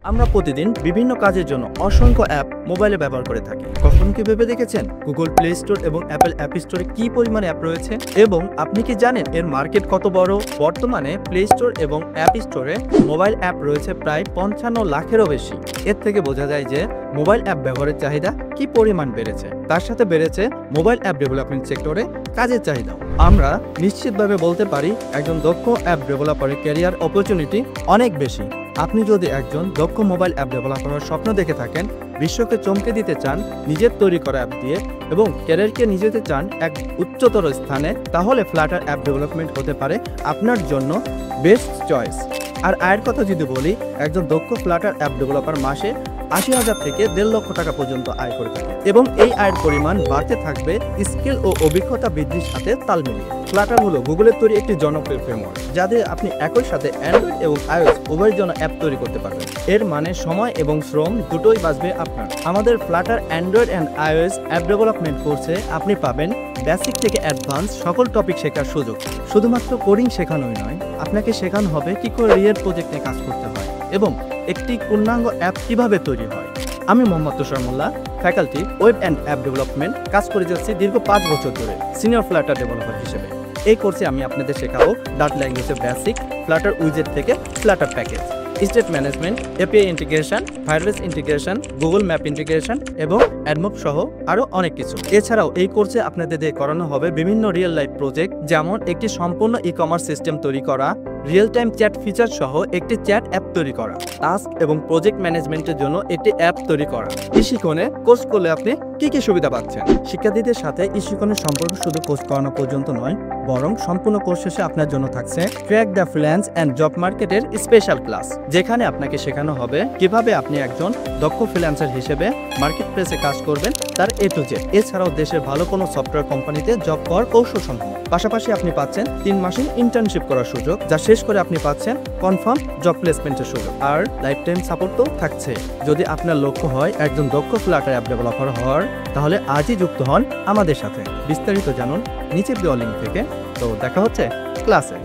আমরা প্রতিদিন বিভিন্ন কাজের জন্য অসংখ্য অ্যাপ মোবাইলে ব্যবহার করে থাকি। কখনো কি ভেবে দেখেছেন গুগল প্লে স্টোর এবং অ্যাপল অ্যাপ স্টোরে কি পরিমাণ অ্যাপ রয়েছে এবং আপনি কি জানেন এর মার্কেট কত বড়? বর্তমানে প্লে স্টোর এবং অ্যাপ স্টোরে মোবাইল অ্যাপ রয়েছে প্রায় 55 লাখেরও বেশি। এর থেকে বোঝা যায় যে মোবাইল অ্যাপ ব্যবহারের চাহিদা কি পরিমাণ বেড়েছে। তার সাথে বেড়েছে মোবাইল অ্যাপ ডেভেলপমেন্ট সেক্টরে কাজের চাহিদাও। আমরা নিশ্চিতভাবে বলতে পারি একজন দক্ষ অ্যাপ ডেভেলপারের ক্যারিয়ার অপরচুনিটি অনেক বেশি। আপনি যদি একজন দক্ষ মোবাইল অ্যাপ ডেভেলপারের স্বপ্ন দেখে থাকেন, বিশ্বকে চমকে দিতে চান নিজের তৈরি করা অ্যাপ দিয়ে এবং ক্যারিয়ারকে নিয়ে যেতে চান এক উচ্চতর স্থানে, তাহলে ফ্লাটার অ্যাপ ডেভেলপমেন্ট হতে পারে আপনার জন্য বেস্ট চয়েস। আর আয়ের কথা যদি বলি, একজন দক্ষ ফ্লাটার অ্যাপ ডেভেলপার মাসে 80,000 থেকে 1.5 লক্ষ টাকা পর্যন্ত আয় করে থাকে এবং এই আয়ের পরিমাণ বাড়তে থাকবে স্কিল ও অভিজ্ঞতা বৃদ্ধির সাথে তাল মিলিয়ে। ফ্লাটার হলো গুগলের তৈরি একটি জনপ্রিয় ফ্রেমওয়ার্ক, যাতে আপনি একই সাথে অ্যান্ড্রয়েড এবং iOS উভয়ের জন্য অ্যাপ তৈরি করতে পারবেন। এর মানে সময় এবং শ্রম দুটোই বাঁচবে আপনার। আমাদের Flutter Android and iOS app development কোর্সে আপনি পাবেন বেসিক থেকে অ্যাডভান্স সকল টপিক শেখার সুযোগ। শুধুমাত্র কোডিং শেখানোই নয়, আপনাকে শেখানো হবে কি করে রিয়েল প্রজেক্টে কাজ করতে হয় এবং একটি পূর্ণাঙ্গ অ্যাপ কিভাবে তৈরি হয়। আমি Mohammad Tushar Molla, faculty web and app development, কাজ করে যাচ্ছি দীর্ঘ 5 বছর ধরে সিনিয়র ফ্লাটার ডেভেলপার হিসেবে। এই কোর্সে আমি আপনাদের শেখাবো ডাট ল্যাঙ্গুয়েজের বেসিক, ফ্লাটার উইজেট থেকে Flutter package, state management, API integration, Firebase integration, Google map integration এবং অ্যাডমোব সহ আরও অনেক কিছু। এছাড়াও এই কোর্সে আপনাদের দিয়ে করানো হবে বিভিন্ন রিয়েল লাইফ প্রজেক্ট, যেমন একটি সম্পূর্ণ ই-কমার্স সিস্টেম তৈরি করা, রিয়েল টাইম চ্যাট ফিচার সহ একটি চ্যাট অ্যাপ তৈরি করা, টাস্ক এবং প্রজেক্ট ম্যানেজমেন্টের জন্য একটি অ্যাপ তৈরি করা। ইশিকনে কোর্স করলে আপনি কি কি সুবিধা পাচ্ছেন? শিক্ষার্থীদের সাথে ইশিকনের সম্পর্ক শুধু কোর্স করানো পর্যন্ত নয়, বরং সম্পূর্ণ কোর্স শেষে আপনার জন্য থাকছে track the freelance and job মার্কেটের স্পেশাল ক্লাস, যেখানে আপনাকে শেখানো হবে কিভাবে আপনি একজন দক্ষ ফ্রিল্যান্সার হিসেবে মার্কেট প্লেসে কাজ করবেন তার A to Z। এছাড়াও দেশের ভালো কোনো সফটওয়্যার কোম্পানিতে জব করার কৌশলসমূহ। পাশাপাশি আপনি পাচ্ছেন 3 মাসের ইন্টার্নশিপ করার সুযোগ, যা শেষ করে আপনি পাচ্ছেন কনফার্ম জব প্লেসমেন্টের সুযোগ। আর লাইফ টাইম সাপোর্ট তো থাকছে। যদি আপনার লক্ষ্য হয় একজন দক্ষ ফ্লাটার অ্যাপ ডেভেলপার হওয়ার, তাহলে আজই যুক্ত হন আমাদের সাথে। বিস্তারিত জানুন নিচের দেওয়া লিঙ্ক থেকে। তো দেখা হচ্ছে ক্লাসে।